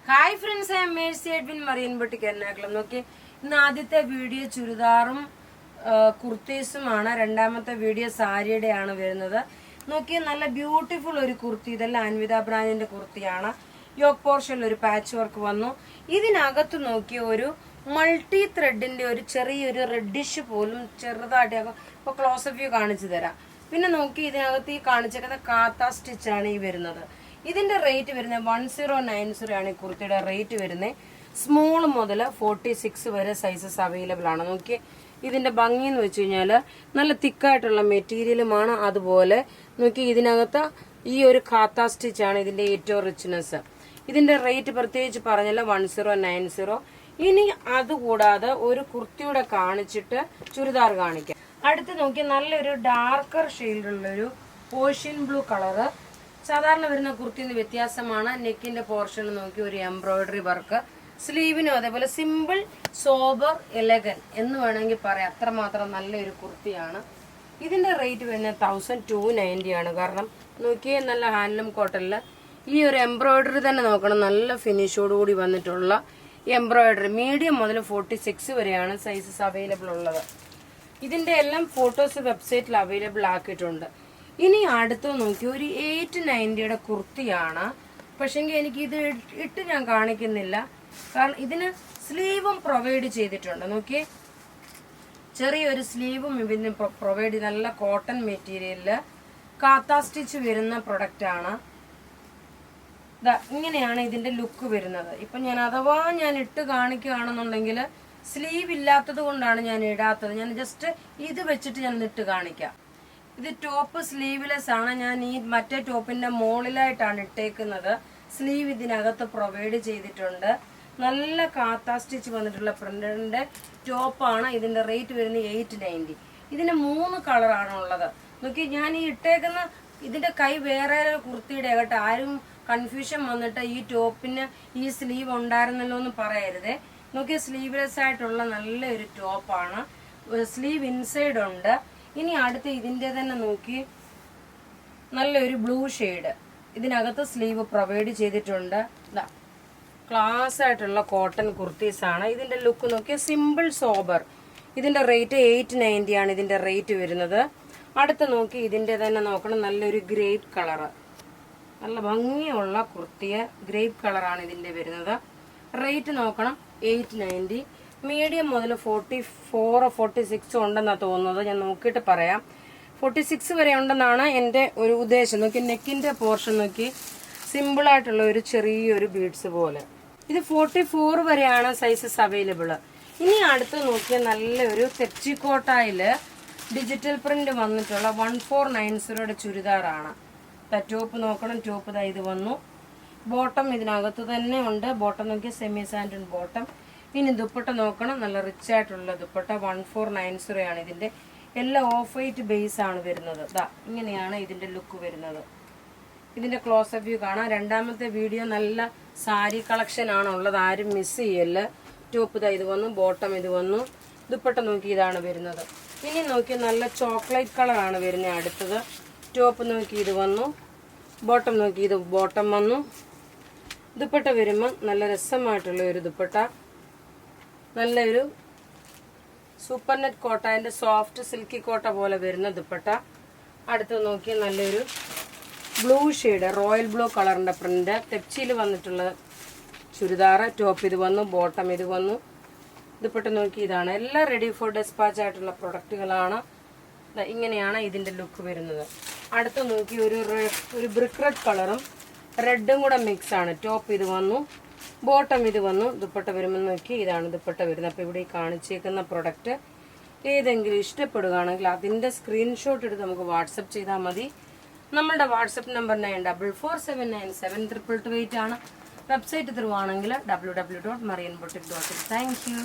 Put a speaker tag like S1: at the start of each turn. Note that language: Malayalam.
S1: Hi friends, I M Mercy Edwin marine boutique Ernakulam. നോക്കി, ഇന്ന് ആദ്യത്തെ വീഡിയോ ചുരിദാറും കുർത്തീസുമാണ്. രണ്ടാമത്തെ വീഡിയോ സാരിയുടെ ആണ് വരുന്നത്. നോക്കിയ നല്ല ബ്യൂട്ടിഫുൾ ഒരു കുർത്തി. ഇതെല്ലാം അൻവിത ബ്രാൻഡിന്റെ കുർത്തിയാണ്. യോക്ക് പോർഷനിൽ ഒരു പാച്ച് വർക്ക് വന്നു. ഇതിനകത്ത് നോക്കിയ ഒരു മൾട്ടി ത്രെഡിന്റെ ഒരു ചെറിയൊരു റെഡിഷ് പോലും ചെറുതായിട്ട് ഇപ്പൊ ക്ലോസപ്പ് വ്യൂ കാണിച്ചു തരാം. പിന്നെ നോക്കി, ഇതിനകത്ത് ഈ കാണിച്ചേക്കുന്ന കാത്ത സ്റ്റിച്ചാണ് ഈ വരുന്നത്. ഇതിന്റെ റേറ്റ് വരുന്നത് 1090 ആണ്. ഈ കുർത്തിയുടെ റേറ്റ് വരുന്നത്. സ്മോൾ മുതൽ 46 വരെ സൈസസ് അവൈലബിൾ ആണ്. നോക്കി, ഇതിന്റെ ഭംഗി എന്ന് വെച്ച് കഴിഞ്ഞാല് നല്ല തിക്കായിട്ടുള്ള മെറ്റീരിയലുമാണ്. അതുപോലെ നോക്കി, ഇതിനകത്ത് ഈ ഒരു കാത്ത സ്റ്റിച്ച് ആണ് ഇതിന്റെ ഏറ്റവും റിച്ച്നെസ്. ഇതിന്റെ റേറ്റ് പ്രത്യേകിച്ച് പറഞ്ഞല്ല, 1090. ഇനി അതുകൂടാതെ ഒരു കുർത്തിയുടെ കാണിച്ചിട്ട് ചുരിദാർ കാണിക്കാം. അടുത്ത് നോക്കി, നല്ലൊരു ഡാർക്കർ ഷെയ്ഡിലുള്ളൊരു ഓഷ്യൻ ബ്ലൂ കളറ്. സാധാരണ വരുന്ന കുർത്തിന്ന് വ്യത്യാസമാണ്. നെക്കിന്റെ പോർഷൻ നോക്കി ഒരു എംബ്രോയിഡറി വർക്ക്. സ്ലീവിനും അതേപോലെ സിമ്പിൾ സോബർ എലഗൻ എന്ന് വേണമെങ്കിൽ പറയാം. അത്രമാത്രം നല്ലൊരു കുർത്തിയാണ്. ഇതിന്റെ റേറ്റ് വരുന്നത് 1290 ആണ്. കാരണം നോക്കിയേ, നല്ല ഹാൻഡ്ലൂം കോട്ടണില് ഈ ഒരു എംബ്രോയിഡറി തന്നെ നോക്കണം. നല്ല ഫിനിഷോടുകൂടി വന്നിട്ടുള്ള എംബ്രോയിഡറി. മീഡിയം മുതൽ 46 വരെയാണ് സൈസസ് അവൈലബിൾ ഉള്ളത്. ഇതിന്റെ എല്ലാം ഫോട്ടോസ് വെബ്സൈറ്റിൽ അവൈലബിൾ ആക്കിയിട്ടുണ്ട്. ഇനി അടുത്ത് നോക്കി, ഒരു 890യുടെ കുർത്തിയാണ്. പക്ഷെങ്കിൽ എനിക്ക് ഇത് ഇട്ട് ഞാൻ കാണിക്കുന്നില്ല. കാരണം ഇതിന് സ്ലീവും പ്രൊവൈഡ് ചെയ്തിട്ടുണ്ട്. നോക്കിയേ, ചെറിയൊരു സ്ലീവും ഇതിന് പ്രൊവൈഡ്. നല്ല കോട്ടൺ മെറ്റീരിയലില് കാത്ത സ്റ്റിച്ച് വരുന്ന പ്രൊഡക്റ്റ് ആണ്. ഇങ്ങനെയാണ് ഇതിന്റെ ലുക്ക് വരുന്നത്. ഇപ്പൊ ഞാൻ അഥവാ ഞാൻ ഇട്ട് കാണിക്കുകയാണെന്നുണ്ടെങ്കിൽ സ്ലീവ് ഇല്ലാത്തത് കൊണ്ടാണ് ഞാൻ ഇടാത്തത്. ഞാൻ ജസ്റ്റ് ഇത് വെച്ചിട്ട് ഞാൻ ഇട്ട് കാണിക്കാം. ഇത് ടോപ്പ് സ്ലീവ്ലെസ് ആണ്. ഞാൻ ഈ മറ്റേ ടോപ്പിന്റെ മുകളിലായിട്ടാണ് ഇട്ടേക്കുന്നത്. സ്ലീവ് ഇതിനകത്ത് പ്രൊവൈഡ് ചെയ്തിട്ടുണ്ട്. നല്ല കാത്ത സ്റ്റിച്ച് വന്നിട്ടുള്ള പ്രിന്റിന്റെ ടോപ്പാണ്. ഇതിന്റെ റേറ്റ് വരുന്നത് 890. ഇതിന് 3 കളറാണ് ഉള്ളത്. നോക്കി, ഞാൻ ഈ ഇട്ടേക്കുന്ന ഇതിന്റെ കൈ വേറെ കുർത്തിയുടെ കേട്ടോ. ആരും കൺഫ്യൂഷൻ വന്നിട്ട് ഈ ടോപ്പിന് ഈ സ്ലീവ് ഉണ്ടായിരുന്നല്ലോ എന്ന് പറയരുതേ. നോക്കി, സ്ലീവ്ലെസ് ആയിട്ടുള്ള നല്ലൊരു ടോപ്പാണ്. സ്ലീവ് ഇൻസൈഡ് ഉണ്ട്. ഇനി അടുത്ത് ഇതിന്റെ തന്നെ നോക്കി, നല്ലൊരു ബ്ലൂ ഷെയ്ഡ്. ഇതിനകത്ത് സ്ലീവ് പ്രൊവൈഡ് ചെയ്തിട്ടുണ്ട്. ക്ലാസ് ആയിട്ടുള്ള കോട്ടൺ കുർത്തീസ് ആണ്. ഇതിന്റെ ലുക്ക് നോക്കിയാൽ സിമ്പിൾ സോബർ. ഇതിന്റെ റേറ്റ് 890 ആണ് ഇതിന്റെ റേറ്റ് വരുന്നത്. അടുത്ത് നോക്കി, ഇതിന്റെ തന്നെ നോക്കണം, നല്ലൊരു ഗ്രേപ്പ് കളറ്. നല്ല ഭംഗിയുള്ള കുർത്തിയ ഗ്രേപ്പ് കളറാണ് ഇതിന്റെ വരുന്നത്. റേറ്റ് നോക്കണം 890. മീഡിയം മുതൽ 44 46 ഉണ്ടെന്നാണ് തോന്നുന്നത്. ഞാൻ നോക്കിയിട്ട് പറയാം. 46 വരെ ഉണ്ടെന്നാണ് എൻ്റെ ഒരു ഉദ്ദേശം. നോക്കി, നെക്കിന്റെ പോർഷൻ നോക്കി, സിമ്പിൾ ആയിട്ടുള്ള ഒരു ചെറിയൊരു ബീഡ്സ് പോലെ. ഇത് 44 വരെയാണ് സൈസസ് അവൈലബിൾ. ഇനി അടുത്ത് നോക്കിയാൽ നല്ലൊരു തെച്ചിക്കോട്ടായില് ഡിജിറ്റൽ പ്രിന്റ് വന്നിട്ടുള്ള 1490യുടെ ചുരിദാറാണ്. ടോപ്പ് നോക്കണം. ടോപ്പ് ഇത് വന്നു. ബോട്ടം ഇതിനകത്ത് തന്നെ ഉണ്ട്. ബോട്ടം നോക്കിയാൽ സെമി സാൻഡൻ ബോട്ടം. ഇനി ദുപ്പട്ട നോക്കണം. നല്ല റിച്ച് ആയിട്ടുള്ള ദുപ്പട്ട 1490 ആണ് ഇതിന്റെ. എല്ലാം ഓഫ് വൈറ്റ് ബേസ് ആണ് വരുന്നത്. ഇങ്ങനെയാണ് ഇതിന്റെ ലുക്ക് വരുന്നത്. ഇതിന്റെ ക്ലോസപ്പ് വ്യൂ കാണാം. രണ്ടാമത്തെ വീഡിയോ നല്ല സാരി കളക്ഷൻ ആണ് ഉള്ളത്. ആരും മിസ് ചെയ്യല്ല. ടോപ്പ് ഇത് വന്നു. ബോട്ടം ഇത് വന്നു. ദുപ്പട്ട നോക്കി ഇതാണ് വരുന്നത്. ഇനി നോക്കി, നല്ല ചോക്ലേറ്റ് കളർ ആണ് വരുന്നത് അടുത്തത്. ടോപ്പ് നോക്കി ഇത് വന്നു. ബോട്ടം നോക്കി ഇത് ബോട്ടം വന്നു. ദുപ്പട്ട വരുമ്പോൾ നല്ല രസമായിട്ടുള്ള ഒരു ദുപ്പട്ട. നല്ലൊരു സൂപ്പർ നെറ്റ് കോട്ടന്റെ സോഫ്റ്റ് സിൽക്കി കോട്ട പോലെ വരുന്ന ദുപ്പട്ട. അടുത്ത് നോക്കി, നല്ലൊരു ബ്ലൂ ഷെയ്ഡ്, റോയൽ ബ്ലൂ കളറിന്റെ പ്രിന്റ്. തെച്ചിയിൽ വന്നിട്ടുള്ള ചുരിദാർ. ടോപ്പ് ഇത് വന്നു. ബോട്ടം ഇത് വന്നു. ദുപ്പട്ട നോക്കി ഇതാണ്. എല്ലാം റെഡി ഫോർ ഡെസ്പാച്ച് ആയിട്ടുള്ള പ്രൊഡക്റ്റുകളാണ്. ഇങ്ങനെയാണ് ഇതിന്റെ ലുക്ക് വരുന്നത്. അടുത്ത് നോക്കി, ഒരു ബ്രിക്ക് റെഡ് കളറും റെഡും കൂടെ മിക്സ് ആണ്. ടോപ്പ് ഇത് വന്നു. ബോട്ടം ഇത് വന്നു. ദുപ്പട്ട വരുമ്പോൾ നോക്കി ഇതാണ് ദുപ്പട്ട വരുന്നത്. അപ്പോൾ ഇവിടെ ഈ കാണിച്ചേക്കുന്ന പ്രൊഡക്റ്റ് ഏതെങ്കിലും ഇഷ്ടപ്പെടുകയാണെങ്കിൽ അതിന്റെ സ്ക്രീൻഷോട്ട് എടുത്ത് നമുക്ക് വാട്സപ്പ് ചെയ്താൽ മതി. നമ്മളുടെ വാട്സപ്പ് നമ്പർ 9447972228 ആണ്. വെബ്സൈറ്റ് ത്രൂ ആണെങ്കിൽ www.marianboutique.in. Thank you.